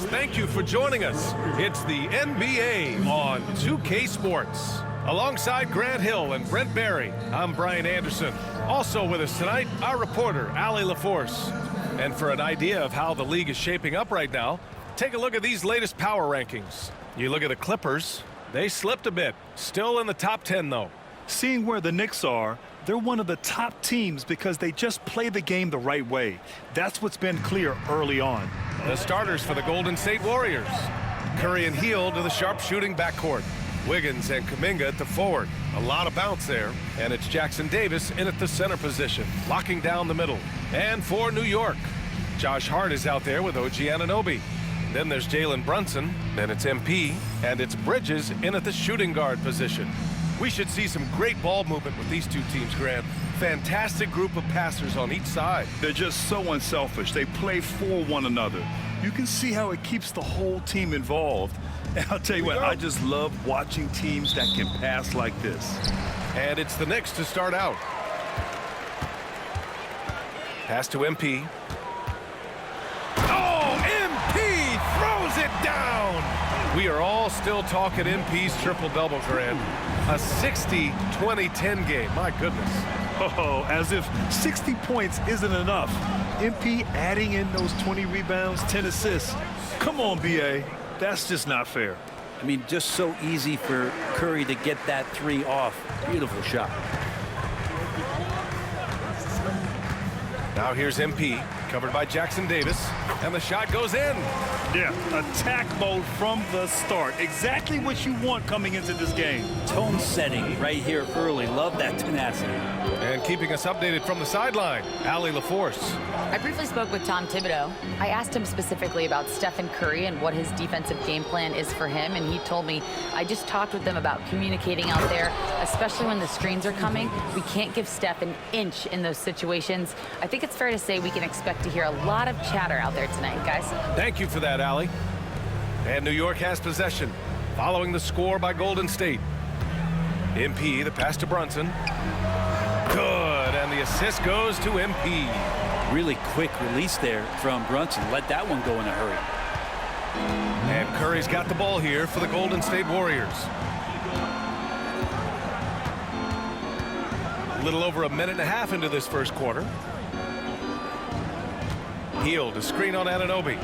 thank you for joining us. It's the NBA on 2K Sports. Alongside Grant Hill and Brent Barry, I'm Brian Anderson. Also with us tonight, our reporter, Allie LaForce. And for an idea of how the league is shaping up right now, take a look at these latest power rankings. You look at the Clippers, they slipped a bit. Still in the top 10, though. Seeing where the Knicks are, they're one of the top teams because they just play the game the right way. That's what's been clear early on. The starters for the Golden State Warriors. Curry and Hield to the sharpshooting backcourt. Wiggins and Kuminga at the forward. A lot of bounce there. And it's Jackson Davis in at the center position, locking down the middle. And for New York, Josh Hart is out there with OG Anunoby. Then there's Jalen Brunson. Then it's MP. And it's Bridges in at the shooting guard position. We should see some great ball movement with these two teams, Grant. Fantastic group of passers on each side. They're just so unselfish. They play for one another. You can see how it keeps the whole team involved. And I'll tell you what, I just love watching teams that can pass like this. And it's the Knicks to start out. Pass to MP. Oh, MP throws it down! We are all still talking MP's triple-double, Grant. A 60-20-10 game. My goodness. Oh, as if 60 points isn't enough. MP adding in those 20 rebounds, 10 assists. Come on, BA. That's just not fair. I mean, just so easy for Curry to get that three off. Beautiful shot. Now here's MP, covered by Jackson Davis, and the shot goes in. Yeah, attack mode from the start. Exactly what you want coming into this game. Tone setting right here early. Love that tenacity. And keeping us updated from the sideline, Allie LaForce. I briefly spoke with Tom Thibodeau. I asked him specifically about Stephen Curry and what his defensive game plan is for him, and he told me, I just talked with them about communicating out there, especially when the screens are coming. We can't give Steph an inch in those situations. I think it's fair to say we can expect to hear a lot of chatter out there tonight, guys. Thank you for that, Allie. And New York has possession, following the score by Golden State. MP, the pass to Brunson. Good, and the assist goes to MP. Really quick release there from Brunson. Let that one go in a hurry. And Curry's got the ball here for the Golden State Warriors. A little over a minute and a half into this first quarter. Hield, a screen on Anunoby.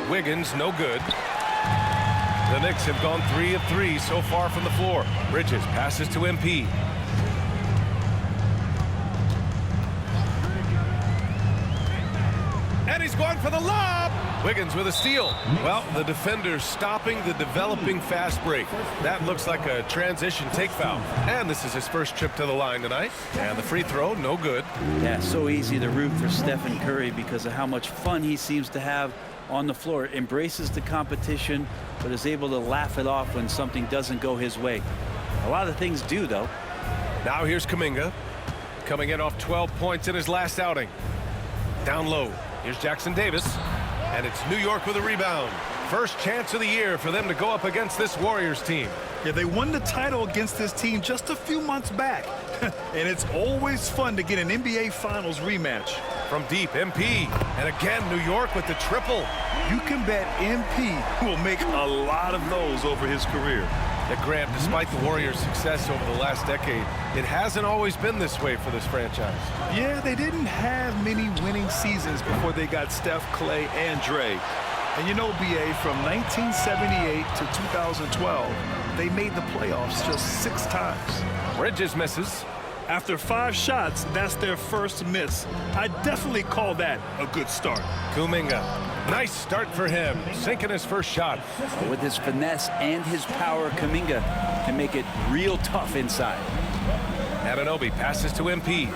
Wiggins, no good. The Knicks have gone 3 of 3 so far from the floor. Bridges passes to MP. And he's going for the lob. Wiggins with a steal. Well, the defender's stopping the developing fast break. That looks like a transition take foul. And this is his first trip to the line tonight. And the free throw, no good. Yeah, so easy to root for Stephen Curry because of how much fun he seems to have on the floor. Embraces the competition, but is able to laugh it off when something doesn't go his way. A lot of things do, though. Now here's Kuminga, coming in off 12 points in his last outing. Down low. Here's Jackson Davis, and it's New York with a rebound. First chance of the year for them to go up against this Warriors team. Yeah, they won the title against this team just a few months back. And it's always fun to get an NBA Finals rematch. From deep, MP, and again New York with the triple. You can bet MP will make a lot of those over his career. That Grant, despite the Warriors' success over the last decade, it hasn't always been this way for this franchise. Yeah, they didn't have many winning seasons before they got Steph, Clay, and Dre. And you know, BA, from 1978 to 2012, they made the playoffs just 6 times. Bridges misses. After 5 shots, that's their first miss. I definitely call that a good start. Kuminga, nice start for him, sinking his first shot. With his finesse and his power, Kuminga can make it real tough inside. Anunoby passes to MP.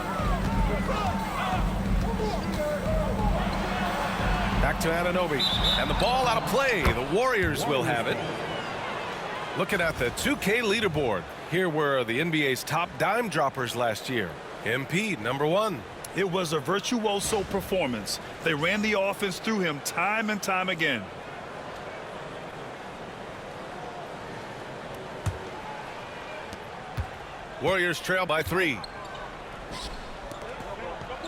Back to Anunoby, and the ball out of play. The Warriors will have it. Looking at the 2K leaderboard, here were the NBA's top dime droppers last year. MP, number 1. It was a virtuoso performance. They ran the offense through him time and time again. Warriors trail by 3.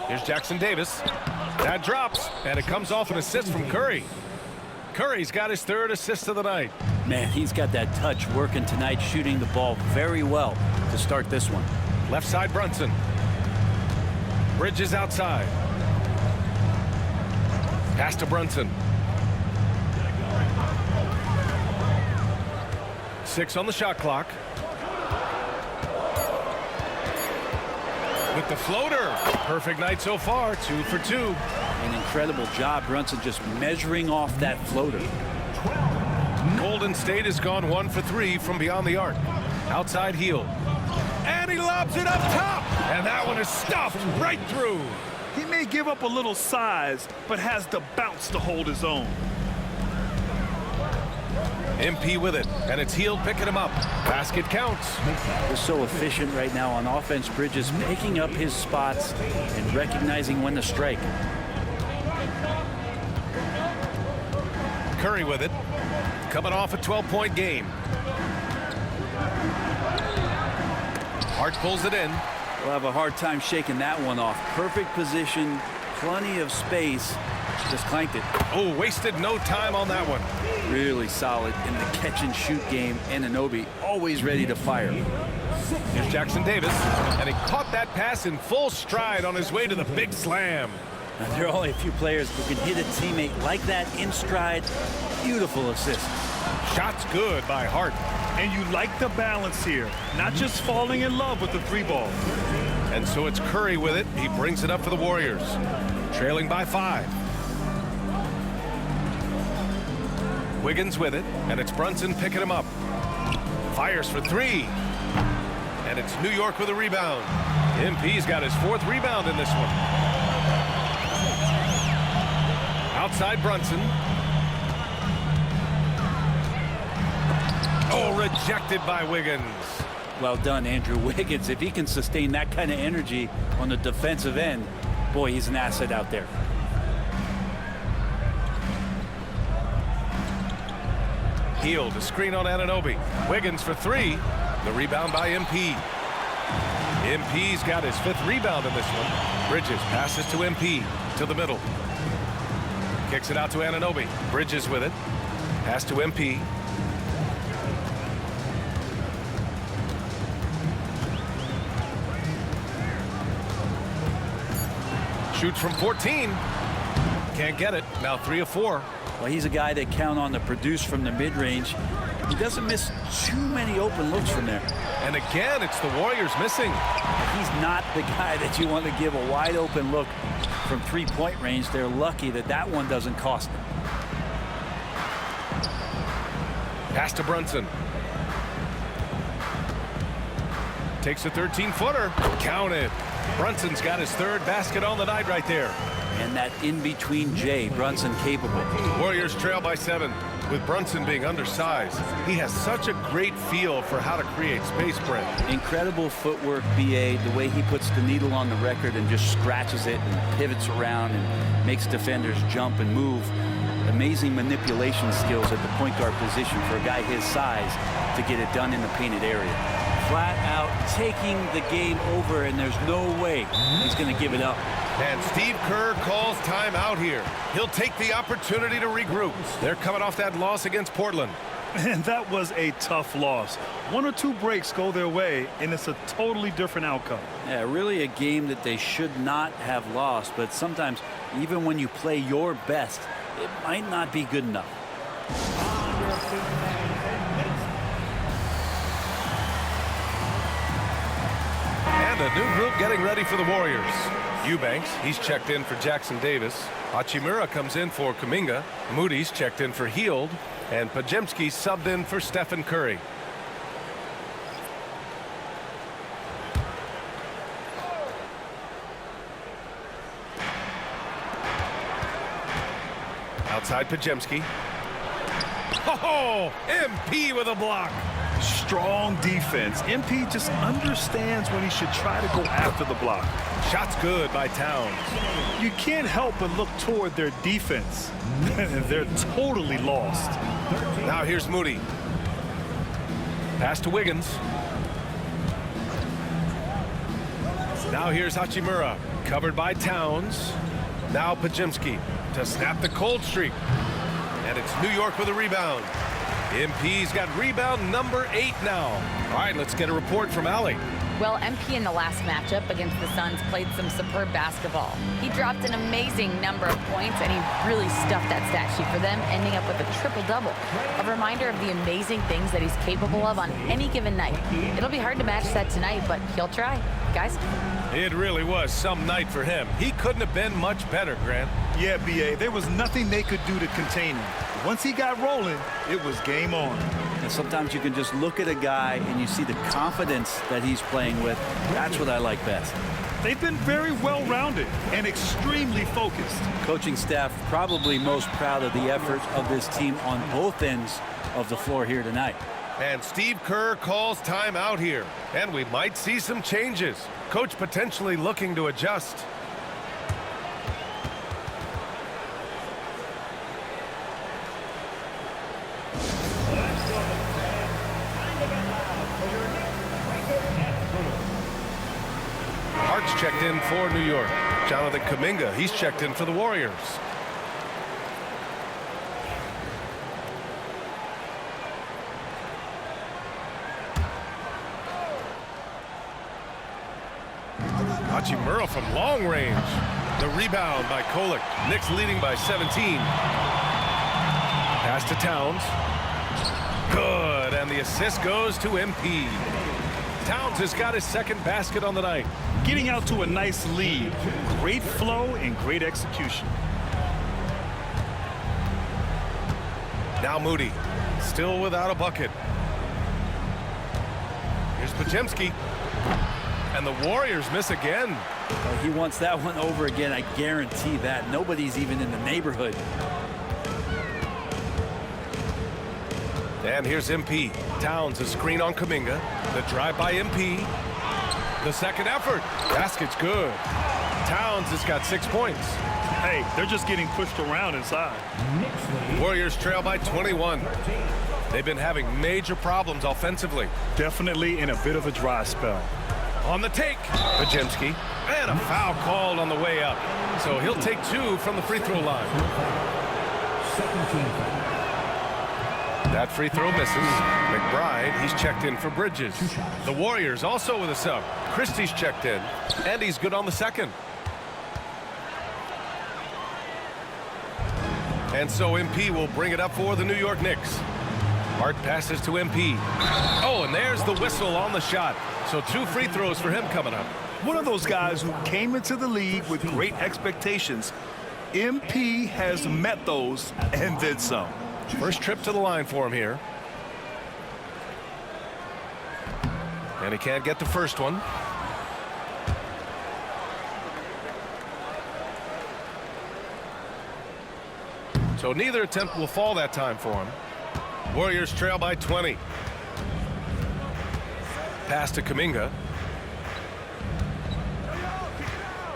Here's Jackson Davis. That drops, and it comes off an assist from Curry. Curry's got his 3rd assist of the night. Man, he's got that touch working tonight, shooting the ball very well to start this one. Left side, Brunson. Bridges outside. Pass to Brunson. 6 on the shot clock. With the floater. Perfect night so far, 2 for 2. An incredible job, Brunson, just measuring off that floater. Golden State has gone 1 for 3 from beyond the arc. Outside Hield. And he lobs it up top. And that one is stuffed right through. He may give up a little size, but has the bounce to hold his own. MP with it, and it's Hield picking him up. Basket counts. They're so efficient right now on offense. Bridges picking up his spots and recognizing when to strike. Curry with it. Coming off a 12-point game. Hart pulls it in. We'll have a hard time shaking that one off. Perfect position, plenty of space. Just clanked it. Oh, wasted no time on that one. Really solid in the catch and shoot game. Anunoby always ready to fire. Here's Jackson Davis, and he caught that pass in full stride on his way to the big slam. Now, there are only a few players who can hit a teammate like that in stride. Beautiful assist. Shot's good by Hart. And you like the balance here, not just falling in love with the 3-ball. And so it's Curry with it. He brings it up for the Warriors. Trailing by 5. Wiggins with it, and it's Brunson picking him up. Fires for 3. And it's New York with a rebound. MP's got his 4th rebound in this one. Outside Brunson. Oh, rejected by Wiggins. Well done, Andrew Wiggins. If he can sustain that kind of energy on the defensive end, boy, he's an asset out there. Hield, a screen on Anunoby. Wiggins for 3. The rebound by MP. MP's got his 5th rebound in this one. Bridges passes to MP to the middle. Kicks it out to Anunoby. Bridges with it. Pass to MP. Shoots from 14. Can't get it. Now 3 of 4. Well, he's a guy that count on to produce from the mid-range. He doesn't miss too many open looks from there. And again, it's the Warriors missing. He's not the guy that you want to give a wide open look from 3-point range. They're lucky that that one doesn't cost them. Pass to Brunson. Takes a 13-footer. Count it. Brunson's got his 3rd basket on the night right there. And that in-between J, Brunson capable. Warriors trail by 7. With Brunson being undersized, he has such a great feel for how to create space, Brent. Incredible footwork, BA, the way he puts the needle on the record and just scratches it and pivots around and makes defenders jump and move. Amazing manipulation skills at the point guard position for a guy his size to get it done in the painted area. Flat out taking the game over, and there's no way he's going to give it up. And Steve Kerr calls timeout here. He'll take the opportunity to regroup. They're coming off that loss against Portland. And that was a tough loss. 1 or 2 breaks go their way, and it's a totally different outcome. Yeah, really a game that they should not have lost, but sometimes even when you play your best, it might not be good enough. And a new group getting ready for the Warriors. Eubanks, he's checked in for Jackson Davis. Hachimura comes in for Kuminga. Moody's checked in for Hield. And Pajemski subbed in for Stephen Curry. Outside Pajemski. Oh, MP with a block. Strong defense. MP just understands when he should try to go after the block. Shot's good by Towns. You can't help but look toward their defense. They're totally lost. Now here's Moody. Pass to Wiggins. Now here's Hachimura. Covered by Towns. Now Pajemski to snap the cold streak. And it's New York with a rebound. MP's got rebound number 8 now. All right, let's get a report from Allie. Well, MP in the last matchup against the Suns played some superb basketball. He dropped an amazing number of points, and he really stuffed that stat sheet for them, ending up with a triple-double. A reminder of the amazing things that he's capable of on any given night. It'll be hard to match that tonight, but he'll try. Guys? It really was some night for him. He couldn't have been much better, Grant. Yeah, B.A., there was nothing they could do to contain him. Once he got rolling, it was game on. And sometimes you can just look at a guy and you see the confidence that he's playing with. That's what I like best. They've been very well-rounded and extremely focused. Coaching staff probably most proud of the effort of this team on both ends of the floor here tonight. And Steve Kerr calls timeout here. And we might see some changes. Coach potentially looking to adjust. Hart's checked in for New York. Jonathan Kuminga, he's checked in for the Warriors. Hachimura from long range. The rebound by Kolek. Knicks leading by 17. Pass to Towns. Good, and the assist goes to MP. Towns has got his second basket on the night. Getting out to a nice lead. Great flow and great execution. Now Moody, still without a bucket. Here's Podziemski. And the Warriors miss again. Well, he wants that one over again, I guarantee that. Nobody's even in the neighborhood. And here's MP. Towns, a screen on Kuminga. The drive by MP. The second effort. Basket's good. Towns has got 6 points. Hey, they're just getting pushed around inside. Warriors trail by 21. They've been having major problems offensively. Definitely in a bit of a dry spell. On the take, Podziemski. And a foul called on the way up. So he'll take 2 from the free throw line. That free throw misses. McBride, he's checked in for Bridges. The Warriors also with a sub. Christie's checked in, and he's good on the second. And so MP will bring it up for the New York Knicks. Hart passes to MP. Oh, and there's the whistle on the shot. So 2 free throws for him coming up. One of those guys who came into the league with great expectations. MP has met those and then some. First trip to the line for him here. And he can't get the first one. So neither attempt will fall that time for him. Warriors trail by 20. Pass to Kuminga.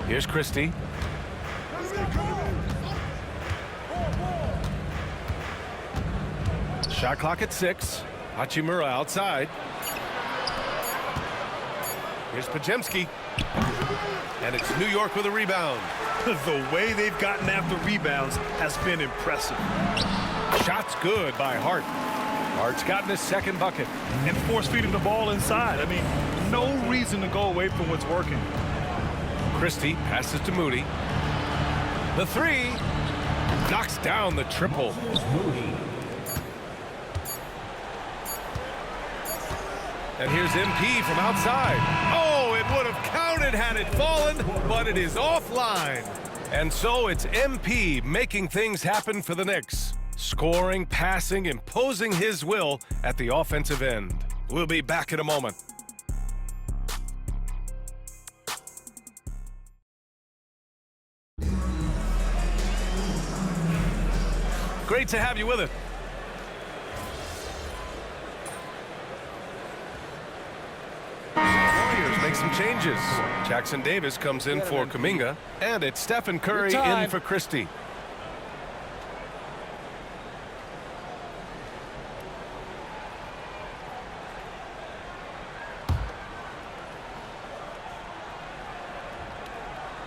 Here's Christie. Shot clock at 6. Hachimura outside. Here's Podziemski. And it's New York with a rebound. The way they've gotten after rebounds has been impressive. Shot's good by Hart. Hart's gotten his second bucket. And force-feeding the ball inside. I mean, no reason to go away from what's working. Christie passes to Moody. The 3 knocks down the triple. And here's MP from outside. Oh, it would have counted had it fallen, but it is offline. And so it's MP making things happen for the Knicks. Scoring, passing, imposing his will at the offensive end. We'll be back in a moment. Great to have you with us. Warriors make some changes. Jackson Davis comes in for Kuminga, and it's Stephen Curry in for Christie.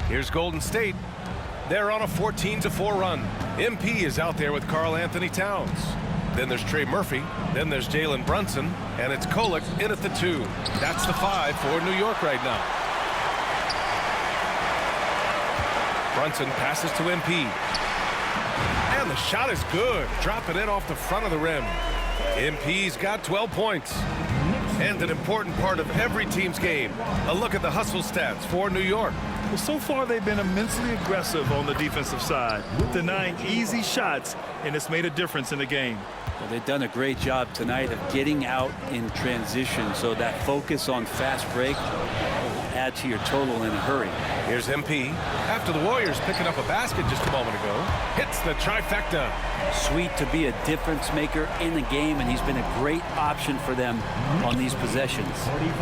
Here's Golden State. They're on a 14-4 run. MP is out there with Karl Anthony Towns. Then there's Trey Murphy. Then there's Jalen Brunson. And it's Kolek in at the 2. That's the 5 for New York right now. Brunson passes to MP. And the shot is good. Dropping it off the front of the rim. MP's got 12 points. And an important part of every team's game. A look at the hustle stats for New York. Well, so far they've been immensely aggressive on the defensive side, denying easy shots, and it's made a difference in the game. Well, they've done a great job tonight of getting out in transition, so that focus on fast break will add to your total in a hurry. Here's MP. After the Warriors picking up a basket just a moment ago, hits the trifecta. Sweet to be a difference maker in the game, and he's been a great option for them on these possessions.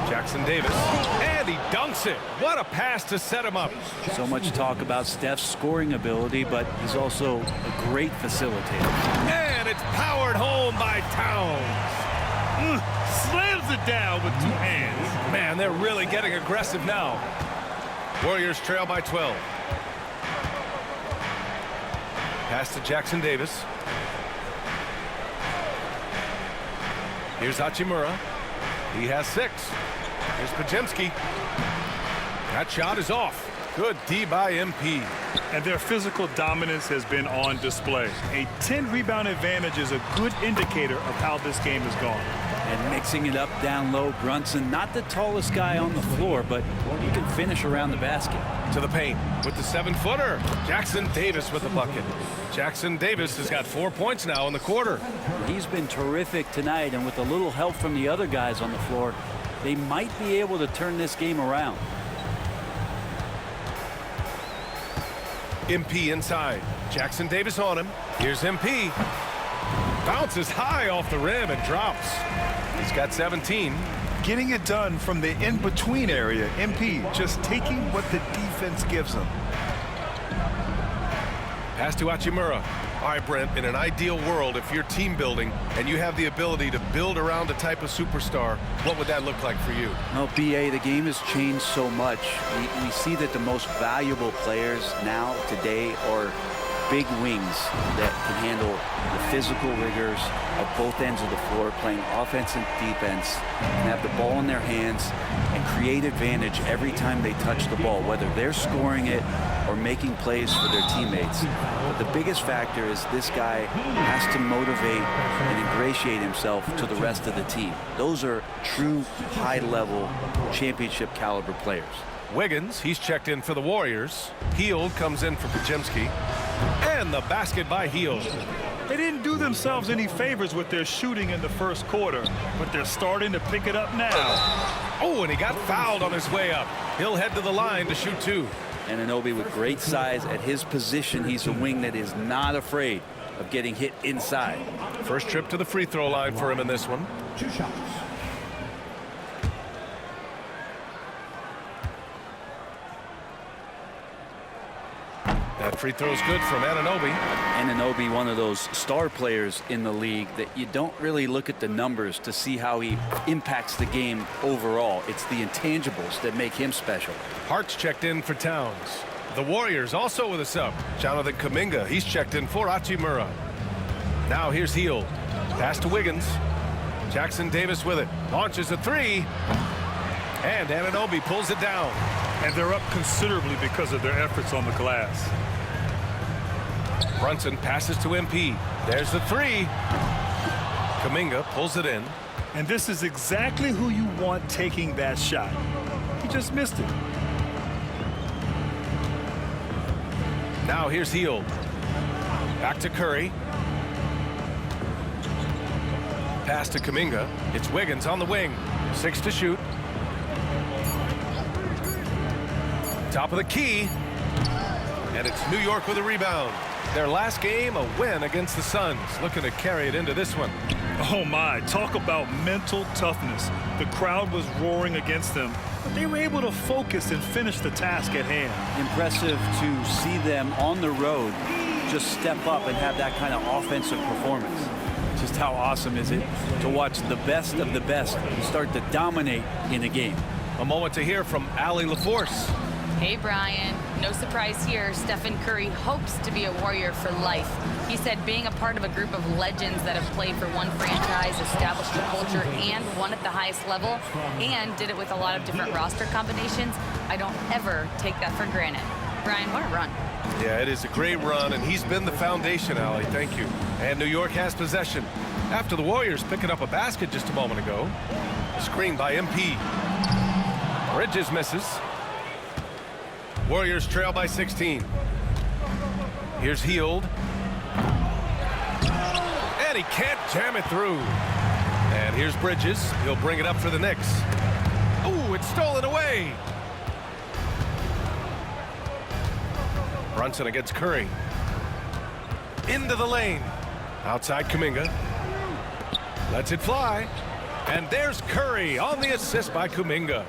Jackson Davis, and he dunks it. What a pass to set him up. So much talk about Steph's scoring ability, but he's also a great facilitator. And it's powered home by Towns. Slams it down with 2 hands. Man, they're really getting aggressive now. Warriors trail by 12. Pass to Jackson Davis. Here's Hachimura. He has 6. Here's Podziemski. That shot is off. Good D by MP. And their physical dominance has been on display. A 10-rebound advantage is a good indicator of how this game has gone. And mixing it up down low, Brunson, not the tallest guy on the floor, but he can finish around the basket. To the paint with the 7-footer. Jackson Davis with the bucket. Jackson Davis has got 4 points now in the quarter. He's been terrific tonight, and with a little help from the other guys on the floor, they might be able to turn this game around. MP inside. Jackson Davis on him. Here's MP. Bounces high off the rim and drops. He's got 17. Getting it done from the in-between area. MP just taking what the defense gives him. Pass to Hachimura. All right, Brent, in an ideal world, if you're team building and you have the ability to build around a type of superstar, what would that look like for you? Well, BA, the game has changed so much. We see that the most valuable players now, today, are big wings that can handle the physical rigors of both ends of the floor, playing offense and defense, and have the ball in their hands and create advantage every time they touch the ball, whether they're scoring it or making plays for their teammates. But the biggest factor is this guy has to motivate and ingratiate himself to the rest of the team. Those are true high-level championship caliber players. Wiggins, he's checked in for the Warriors. Hield comes in for Podziemski. And the basket by Hield. They didn't do themselves any favors with their shooting in the first quarter, but they're starting to pick it up now. Oh, and he got fouled on his way up. He'll head to the line to shoot 2. Anunoby with great size at his position. He's a wing that is not afraid of getting hit inside. First trip to the free throw line for him in this one. 2 shots. That free throw's good from Anunoby. Anunoby, one of those star players in the league that you don't really look at the numbers to see how he impacts the game overall. It's the intangibles that make him special. Hart's checked in for Towns. The Warriors also with a sub. Jonathan Kuminga, he's checked in for Hachimura. Now here's Hield. Pass to Wiggins. Jackson Davis with it. Launches a 3. And Anunoby pulls it down. And they're up considerably because of their efforts on the glass. Brunson passes to MP. There's the 3. Kuminga pulls it in. And this is exactly who you want taking that shot. He just missed it. Now here's Hield. Back to Curry. Pass to Kuminga. It's Wiggins on the wing. 6 to shoot. Top of the key. And it's New York with a rebound. Their last game, a win against the Suns. Looking to carry it into this one. Oh my, talk about mental toughness. The crowd was roaring against them, but they were able to focus and finish the task at hand. Impressive to see them on the road just step up and have that kind of offensive performance. Just how awesome is it to watch the best of the best start to dominate in a game. A moment to hear from Allie LaForce. Hey, Brian. No surprise here, Stephen Curry hopes to be a Warrior for life. He said being a part of a group of legends that have played for one franchise, established a culture, and won at the highest level, and did it with a lot of different roster combinations, I don't ever take that for granted. Brian, what a run. Yeah, it is a great run, and he's been the foundation, Allie. Thank you. And New York has possession. After the Warriors picking up a basket just a moment ago. Screen by MP. Bridges misses. Warriors trail by 16. Here's Hield. And he can't jam it through. And here's Bridges. He'll bring it up for the Knicks. Ooh, it's stolen away. Brunson against Curry. Into the lane. Outside Kuminga. Lets it fly. And there's Curry on the assist by Kuminga.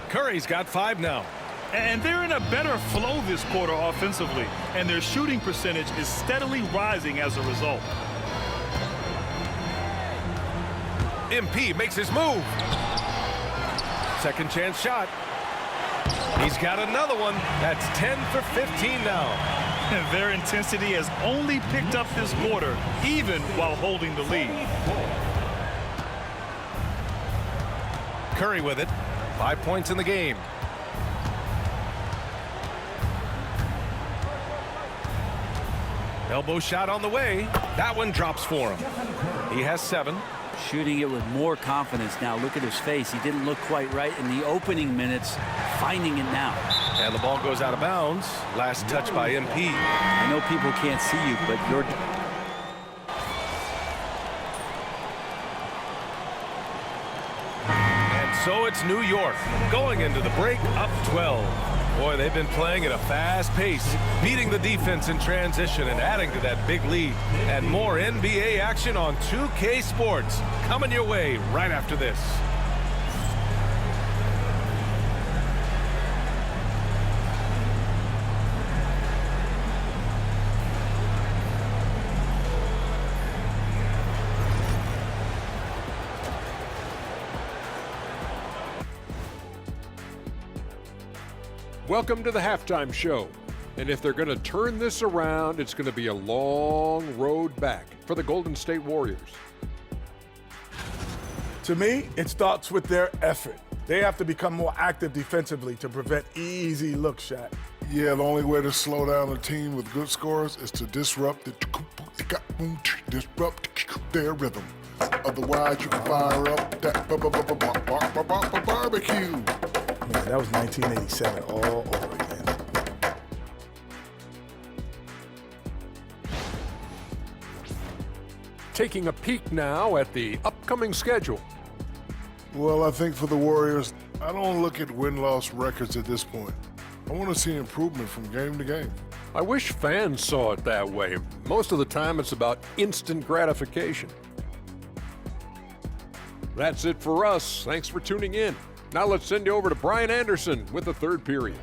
Curry's got 5 now. And they're in a better flow this quarter offensively, and their shooting percentage is steadily rising as a result. MP makes his move. Second chance shot. He's got another one. That's 10 for 15 now. And their intensity has only picked up this quarter, even while holding the lead. Curry with it. 5 points in the game. Elbow shot on the way. That one drops for him. He has 7. Shooting it with more confidence now. Look at his face. He didn't look quite right in the opening minutes. Finding it now. And the ball goes out of bounds. Last touch by MP. I know people can't see you, but you're... And so it's New York going into the break up 12. Boy, they've been playing at a fast pace, beating the defense in transition and adding to that big lead. And more NBA action on 2K Sports coming your way right after this. Welcome to the halftime show. And if they're going to turn this around, it's going to be a long road back for the Golden State Warriors. To me, it starts with their effort. They have to become more active defensively to prevent easy look shot. Yeah, the only way to slow down a team with good scores is to disrupt their rhythm. Otherwise, you can fire up that barbecue. Man, that was 1987 all over again. Taking a peek now at the upcoming schedule. Well, I think for the Warriors, I don't look at win-loss records at this point. I want to see improvement from game to game. I wish fans saw it that way. Most of the time, it's about instant gratification. That's it for us. Thanks for tuning in. Now let's send you over to Brian Anderson with the third period.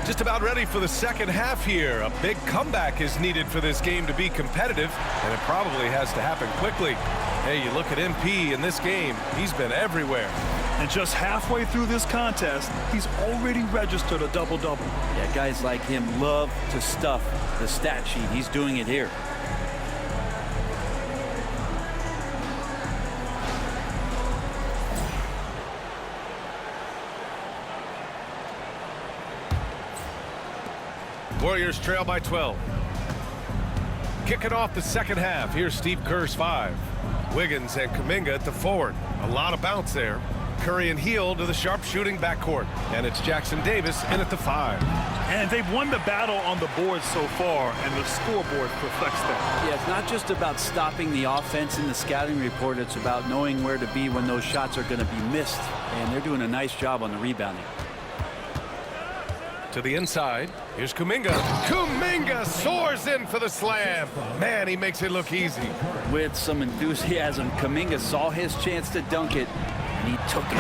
Just about ready for the second half here. A big comeback is needed for this game to be competitive, and it probably has to happen quickly. Hey, you look at MP in this game, he's been everywhere. And just halfway through this contest, he's already registered a double-double. Yeah, guys like him love to stuff the stat sheet. He's doing it here. Warriors trail by 12. Kicking off the second half, here's Steve Kerr's 5. Wiggins and Kuminga at the forward. A lot of bounce there. Curry and Hield to the sharp-shooting backcourt. And it's Jackson Davis in at the 5. And they've won the battle on the board so far, and the scoreboard reflects that. Yeah, it's not just about stopping the offense in the scouting report. It's about knowing where to be when those shots are going to be missed. And they're doing a nice job on the rebounding. To the inside, here's Kuminga. Kuminga soars in for the slam. Man, he makes it look easy. With some enthusiasm, Kuminga saw his chance to dunk it, and he took it.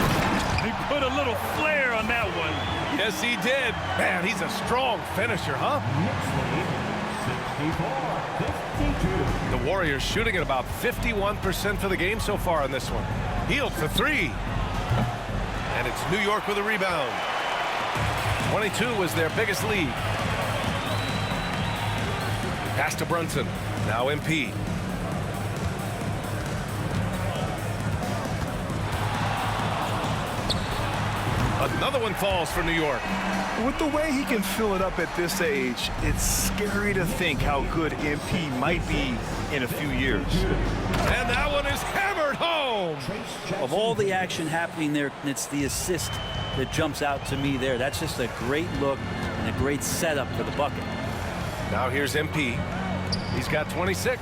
He put a little flair on that one. Yes, he did. Man, he's a strong finisher, huh? The Warriors shooting at about 51% for the game so far in this one. Hield for three. And it's New York with a rebound. 22 was their biggest lead. Pass to Brunson. Now MP. Another one falls for New York. With the way he can fill it up at this age, it's scary to think how good MP might be in a few years. And that one is hammered home. Of all the action happening there, it's the assist that jumps out to me there. That's just a great look and a great setup for the bucket. Now here's MP. He's got 26.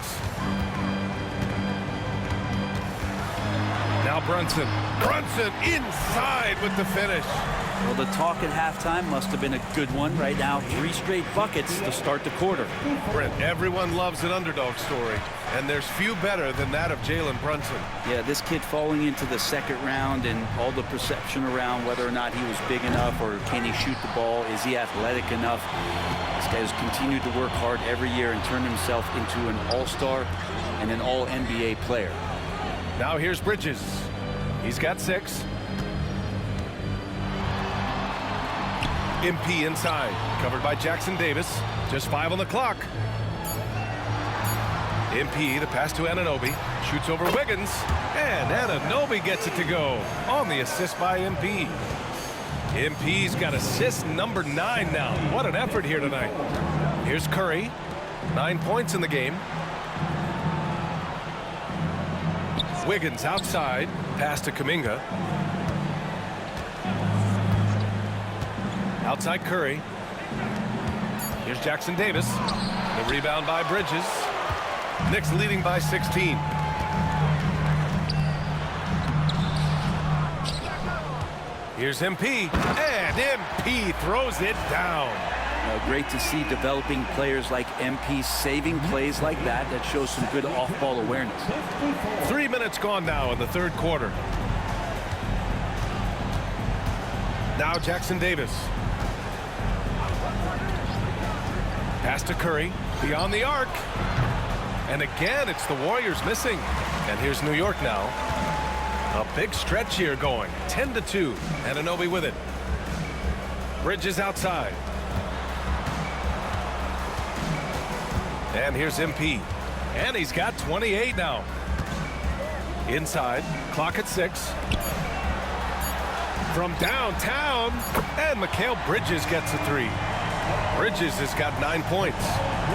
Now Brunson. Brunson inside with the finish. Well, the talk at halftime must have been a good one. Right now, 3 straight buckets to start the quarter. Brent, everyone loves an underdog story, and there's few better than that of Jalen Brunson. Yeah, this kid falling into the second round and all the perception around whether or not he was big enough or can he shoot the ball, is he athletic enough? This guy has continued to work hard every year and turned himself into an all-star and an all-NBA player. Now here's Bridges. He's got 6. MP inside, covered by Jackson Davis. Just 5 on the clock. MP, the pass to Anunoby, shoots over Wiggins, and Anunoby gets it to go on the assist by MP. MP's got assist number 9 now. What an effort here tonight. Here's Curry, 9 points in the game. Wiggins outside, pass to Kuminga. Outside Curry. Here's Jackson Davis. The rebound by Bridges. Knicks leading by 16. Here's MP. And MP throws it down. Great to see developing players like MP saving plays like that. That shows some good off-ball awareness. 3 minutes gone now in the third quarter. Now Jackson Davis. Pass to Curry, beyond the arc. And again, it's the Warriors missing. And here's New York now. A big stretch here going, 10-2. Anunoby with it. Bridges outside. And here's MP. And he's got 28 now. Inside, clock at 6. From downtown, and Mikal Bridges gets a 3. Bridges has got 9 points.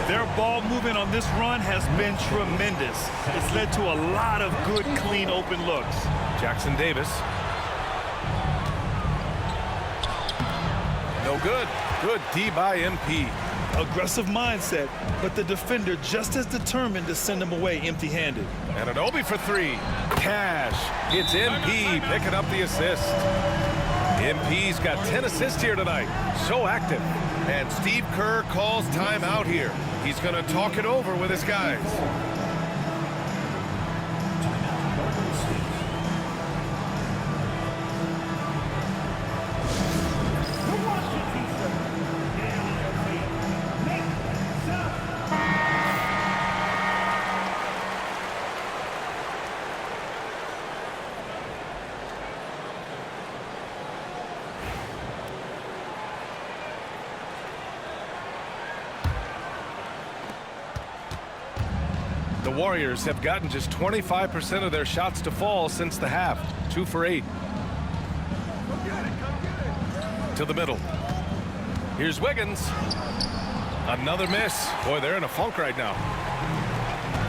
Their ball movement on this run has been tremendous. It's led to a lot of good, clean, open looks. Jackson Davis. No good. Good D by MP. Aggressive mindset, but the defender just as determined to send him away empty-handed. Anunoby for 3. Cash. It's MP picking up the assist. MP's got 10 assists here tonight. So active. And Steve Kerr calls timeout here. He's going to talk it over with his guys. The Warriors have gotten just 25% of their shots to fall since the half. 2 for 8. To the middle. Here's Wiggins. Another miss. Boy, they're in a funk right now.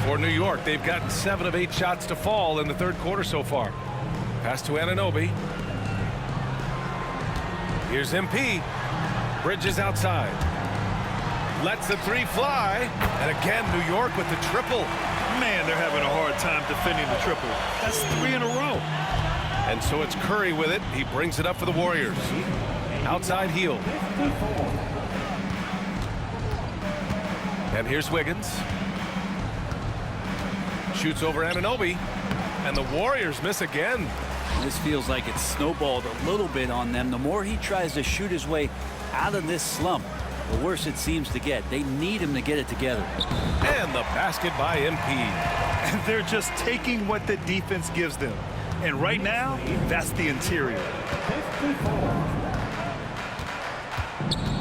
For New York, they've gotten 7 of 8 shots to fall in the third quarter so far. Pass to Anunoby. Here's MP. Bridges outside. Lets the 3 fly. And again, New York with the triple. Man, they're having a hard time defending the triple. That's 3 in a row. And so it's Curry with it. He brings it up for the Warriors. Outside heel. And here's Wiggins. Shoots over Anunoby. And the Warriors miss again. This feels like it's snowballed a little bit on them. The more he tries to shoot his way out of this slump, the worse it seems to get. They need him to get it together. And the basket by MP. And they're just taking what the defense gives them. And right now, that's the interior.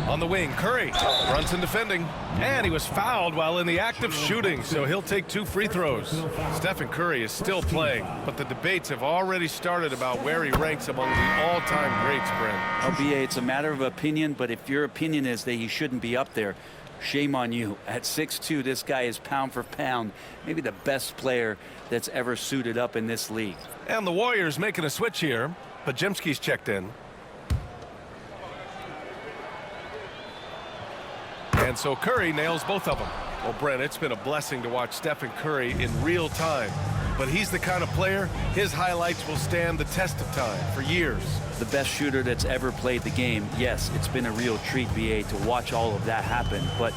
On the wing, Curry. Brunson defending. And he was fouled while in the act of shooting, so he'll take 2 free throws. Stephen Curry is still playing, but the debates have already started about where he ranks among the all-time greats, Brent. LBA, it's a matter of opinion, but if your opinion is that he shouldn't be up there, shame on you. At 6'2", this guy is pound for pound, maybe the best player that's ever suited up in this league. And the Warriors making a switch here. Podziemski's checked in. And so Curry nails both of them. Well, Brent, it's been a blessing to watch Stephen Curry in real time. But he's the kind of player, his highlights will stand the test of time for years. The best shooter that's ever played the game. Yes, it's been a real treat, BA, to watch all of that happen. But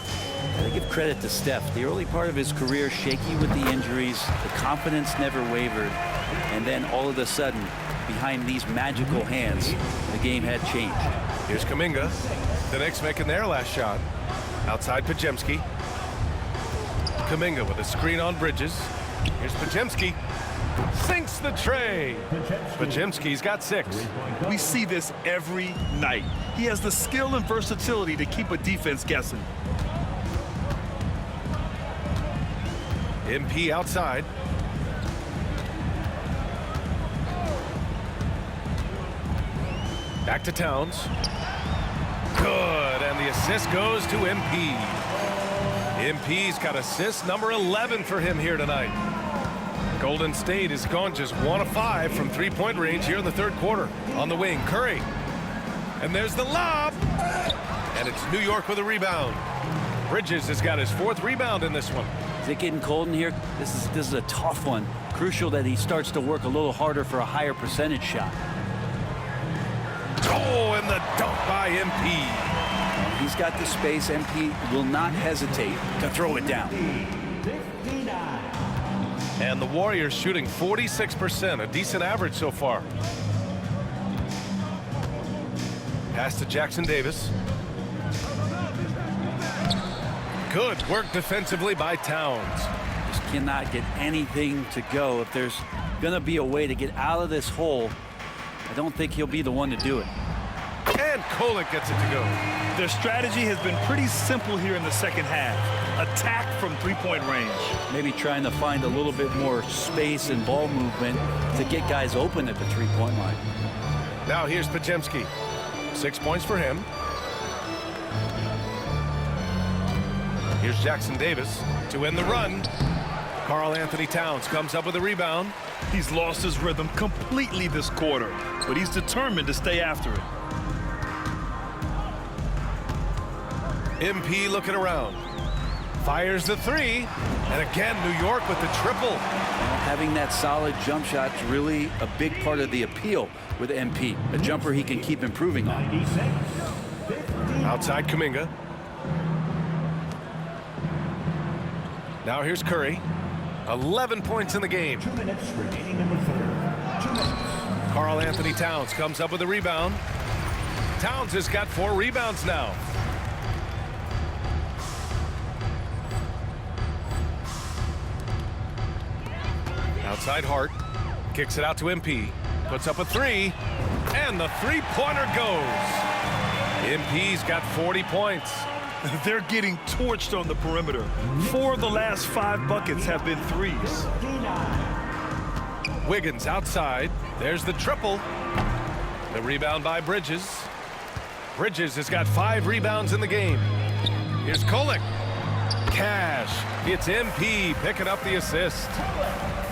I give credit to Steph. The early part of his career, shaky with the injuries, the confidence never wavered. And then all of a sudden, behind these magical hands, the game had changed. Here's Kuminga. The Knicks making their last shot. Outside Podziemski. Kuminga with a screen on Bridges. Here's Podziemski. Sinks the tray. Podziemski's got 6. We see this every night. He has the skill and versatility to keep a defense guessing. MP outside. Back to Towns. Good, and the assist goes to MP. MP's got assist number 11 for him here tonight. Golden State has gone just 1 of 5 from 3-point range here in the 3rd quarter. On the wing, Curry. And there's the lob. And it's New York with a rebound. Bridges has got his 4th rebound in this one. Is it getting cold in here? This is a tough one. Crucial that he starts to work a little harder for a higher percentage shot. Oh, and the dunk by MP. He's got the space. MP will not hesitate to throw it down. And the Warriors shooting 46%, a decent average so far. Pass to Jackson Davis. Good work defensively by Towns. Just cannot get anything to go. If there's going to be a way to get out of this hole, I don't think he'll be the one to do it. And Kolek gets it to go. Their strategy has been pretty simple here in the second half. Attack from 3-point range. Maybe trying to find a little bit more space and ball movement to get guys open at the 3-point line. Now here's Podziemski. 6 points for him. Here's Jackson Davis to end the run. Karl Anthony Towns comes up with a rebound. He's lost his rhythm completely this quarter, but he's determined to stay after it. MP looking around. Fires the 3. And again, New York with the triple. Having that solid jump shot is really a big part of the appeal with MP. A jumper he can keep improving on. Outside Kuminga. Now here's Curry. 11 points in the game. 2 minutes remaining in the third. 2 minutes. Karl Anthony Towns comes up with a rebound. Towns has got 4 rebounds now. Outside Hart. Kicks it out to MP. Puts up a 3. And the 3-pointer goes. MP's got 40 points. They're getting torched on the perimeter. 4 of the last 5 buckets have been threes. Wiggins outside. There's the triple. The rebound by Bridges. Bridges has got 5 rebounds in the game. Here's Kolek. Cash. It's MP picking up the assist.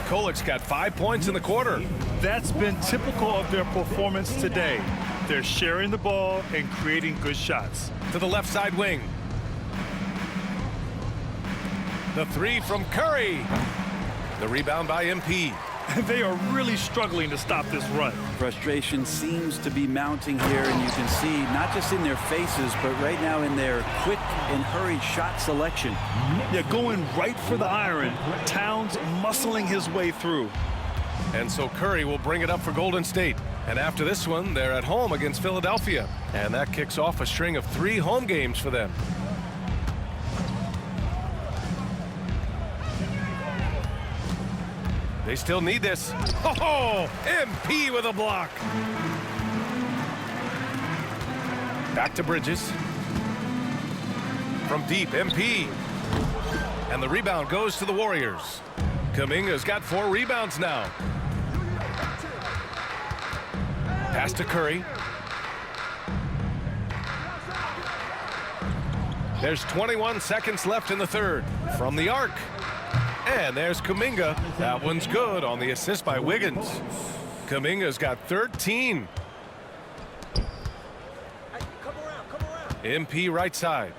Kolek's got 5 points in the quarter. That's been typical of their performance today. They're sharing the ball and creating good shots. To the left side wing. The 3 from Curry. The rebound by MP. They are really struggling to stop this run. Frustration seems to be mounting here, and you can see not just in their faces, but right now in their quick and hurried shot selection. Yeah, going right for the iron. Towns muscling his way through. And so Curry will bring it up for Golden State. And after this one, they're at home against Philadelphia. And that kicks off a string of 3 home games for them. They still need this. Oh, MP with a block. Back to Bridges. From deep, MP. And the rebound goes to the Warriors. Kuminga's got 4 rebounds now. Pass to Curry. There's 21 seconds left in the third. From the arc. And there's Kuminga. That one's good on the assist by Wiggins. Kuminga's got 13. MP right side.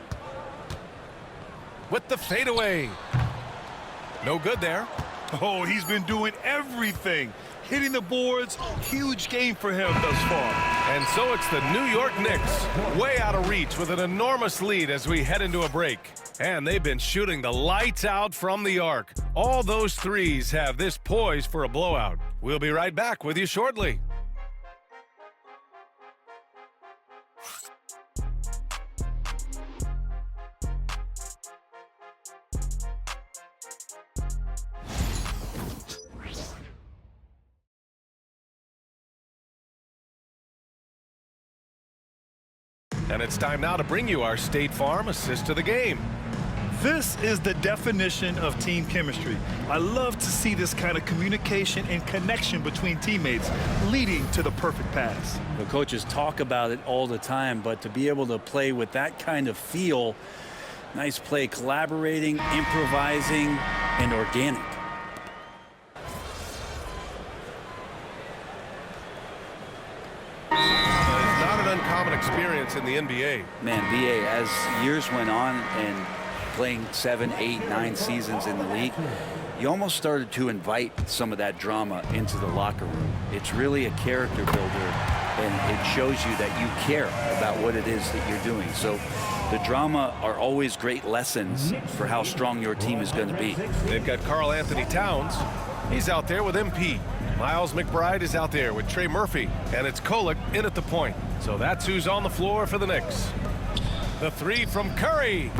With the fadeaway. No good there. Oh, he's been doing everything. Hitting the boards, huge game for him thus far. And so it's the New York Knicks, way out of reach with an enormous lead as we head into a break. And they've been shooting the lights out from the arc. All those threes have this poised for a blowout. We'll be right back with you shortly. And it's time now to bring you our State Farm assist of the game. This is the definition of team chemistry. I love to see this kind of communication and connection between teammates leading to the perfect pass. The coaches talk about it all the time, but to be able to play with that kind of feel, nice play, collaborating, improvising, and organic. Uncommon experience in the NBA. Man, BA, as years went on and playing 7, 8, 9 seasons in the league, you almost started to invite some of that drama into the locker room. It's really a character builder, and it shows you that you care about what it is that you're doing. So the drama are always great lessons for how strong your team is going to be. They've got Karl Anthony Towns. He's out there with MP. Miles McBride is out there with Trey Murphy. And it's Kolek in at the point. So that's who's on the floor for the Knicks. The 3 from Curry.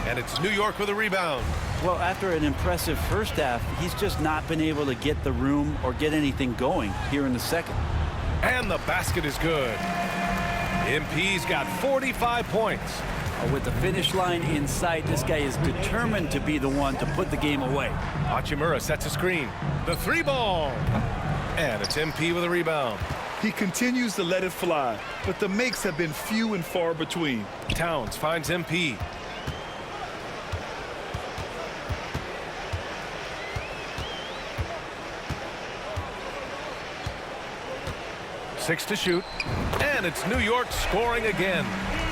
And it's New York with a rebound. Well, after an impressive first half, he's just not been able to get the room or get anything going here in the second. And the basket is good. MP's got 45 points. With the finish line in sight, this guy is determined to be the one to put the game away. Hachimura sets a screen. The 3 ball. And it's MP with a rebound. He continues to let it fly, but the makes have been few and far between. Towns finds MP. Six to shoot. And it's New York scoring again.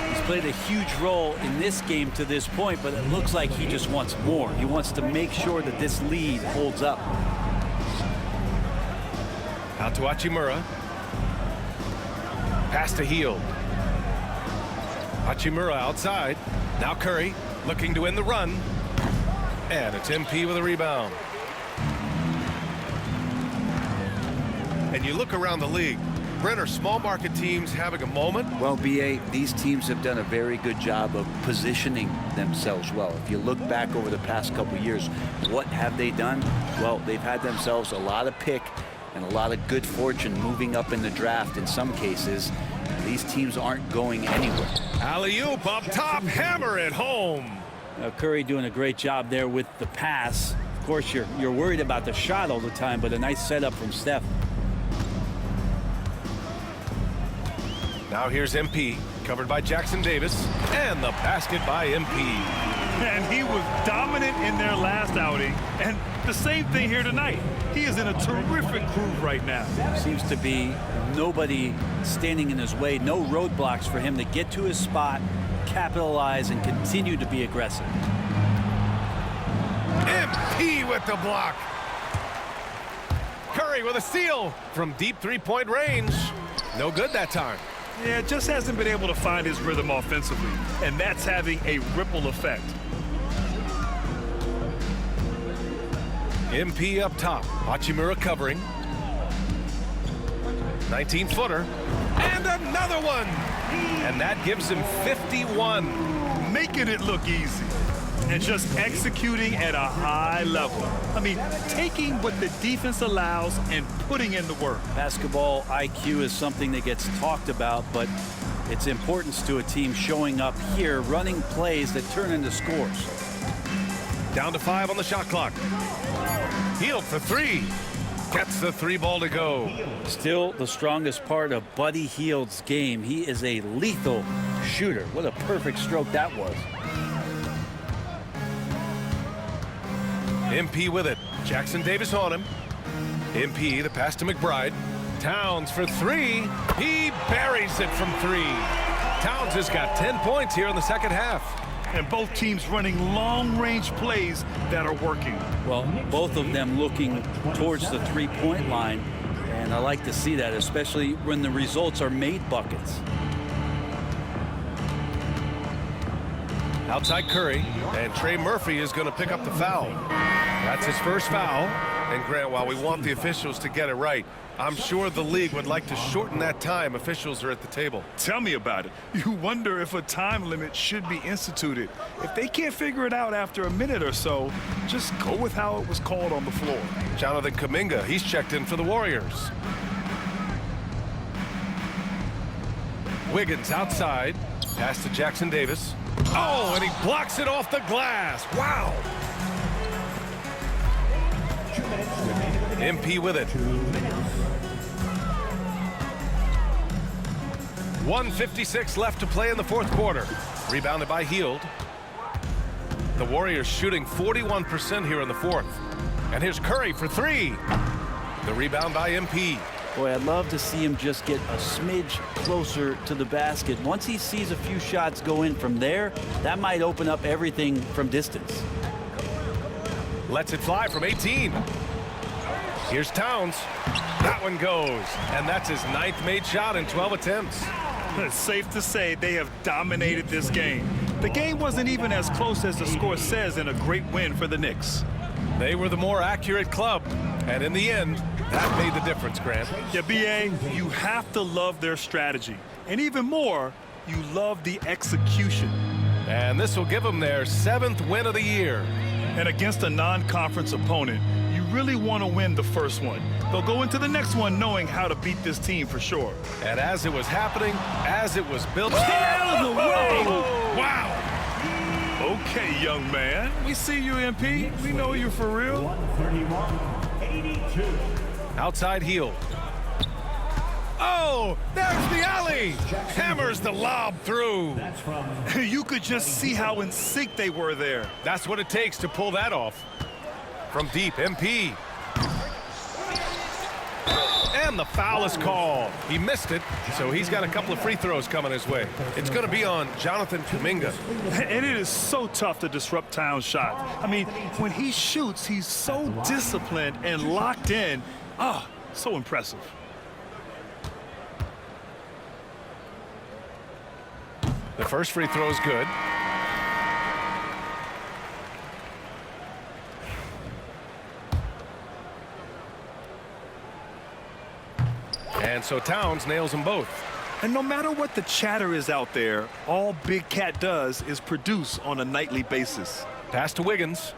He's played a huge role in this game to this point, but it looks like he just wants more. He wants to make sure that this lead holds up. Out to Hachimura. Pass to Hield. Hachimura outside. Now Curry looking to end the run. And it's MP with a rebound. And you look around the league. Brent, are small market teams having a moment? Well, BA, these teams have done a very good job of positioning themselves well. If you look back over the past couple years, what have they done? Well, they've had themselves a lot of pick and a lot of good fortune moving up in the draft in some cases. These teams aren't going anywhere. Alley-oop up top, hammer it home. Now, Curry doing a great job there with the pass. Of course, you're worried about the shot all the time, but a nice setup from Steph. Now here's MP, covered by Jackson Davis, and the basket by MP. And he was dominant in their last outing, and the same thing here tonight. He is in a terrific groove right now. Seems to be nobody standing in his way, no roadblocks for him to get to his spot, capitalize, and continue to be aggressive. MP with the block. Curry with a steal from deep three-point range. No good that time. Yeah, just hasn't been able to find his rhythm offensively, and that's having a ripple effect. MP up top. Hachimura covering. 19-footer. And another one. And that gives him 51. Making it look easy. And just executing at a high level. I mean, taking what the defense allows and putting in the work. Basketball IQ is something that gets talked about, but its importance to a team showing up here, running plays that turn into scores. Down to 5 on the shot clock. Hield for 3. Gets the 3-ball to go. Still the strongest part of Buddy Hield's game. He is a lethal shooter. What a perfect stroke that was. MP with it. Jackson Davis on him. MP, the pass to McBride. Towns for 3. He buries it from 3. Towns has got 10 points here in the second half. And both teams running long-range plays that are working. Well, both of them looking towards the three-point line. And I like to see that, especially when the results are made buckets. Outside Curry, and Trey Murphy is going to pick up the foul. That's his first foul. And Grant, while we want the officials to get it right, I'm sure the league would like to shorten that time officials are at the table. Tell me about it. You wonder if a time limit should be instituted. If they can't figure it out after a minute or so, just go with how it was called on the floor. Jonathan Kuminga, he's checked in for the Warriors. Wiggins outside. Pass to Jackson Davis. Oh, and he blocks it off the glass. Wow. MP with it. 1:56 left to play in the fourth quarter. Rebounded by Hield. The Warriors shooting 41% here in the fourth. And here's Curry for 3. The rebound by MP. Boy, I'd love to see him just get a smidge closer to the basket. Once he sees a few shots go in from there, that might open up everything from distance. Lets it fly from 18. Here's Towns. That one goes. And that's his 9th made shot in 12 attempts. It's safe to say they have dominated this game. The game wasn't even as close as the score says in a great win for the Knicks. They were the more accurate club. And in the end, that made the difference, Grant. Yeah, B.A., you have to love their strategy. And even more, you love the execution. And this will give them their 7th win of the year. And against a non-conference opponent, you really want to win the first one. They'll go into the next one knowing how to beat this team for sure. And as it was happening, as it was built... Stay out of the way! Wow! Okay, young man. We see you, MP. We know you for real. 131-82. Outside Hield. Oh, there's the alley. Hammers the lob through. That's from... You could just see how in sync they were there. That's what it takes to pull that off. From deep, MP. And the foul is called. He missed it, so he's got a couple of free throws coming his way. It's going to be on Jonathan Kuminga. And it is so tough to disrupt Towns' shot. I mean, when he shoots, he's so disciplined and locked in. Ah, so impressive. The first free throw is good. And so Towns nails them both. And no matter what the chatter is out there, all Big Cat does is produce on a nightly basis. Pass to Wiggins.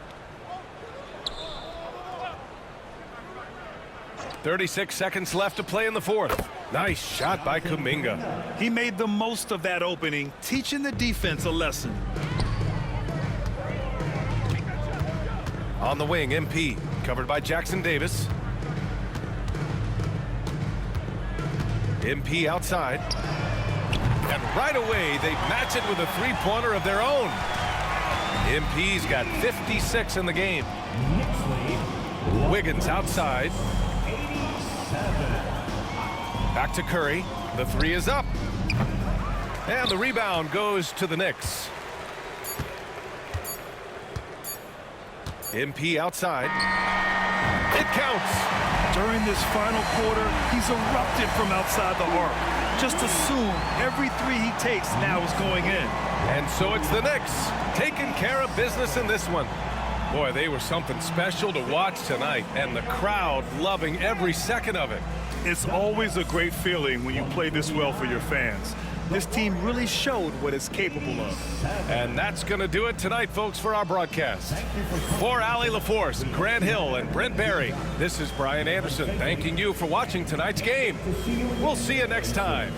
36 seconds left to play in the fourth. Nice shot by Kuminga. He made the most of that opening, teaching the defense a lesson. On the wing, MP, covered by Jackson Davis. MP outside. And right away, they match it with a three-pointer of their own. MP's got 56 in the game. Wiggins outside. Back to Curry. The three is up. And the rebound goes to the Knicks. MP outside. It counts. During this final quarter, he's erupted from outside the arc. Just assume every three he takes now is going in. And so it's the Knicks taking care of business in this one. Boy, they were something special to watch tonight, and the crowd loving every second of it. It's always a great feeling when you play this well for your fans. This team really showed what it's capable of. And that's going to do it tonight, folks, for our broadcast. For Allie LaForce, Grant Hill, and Brent Barry, this is Brian Anderson thanking you for watching tonight's game. We'll see you next time.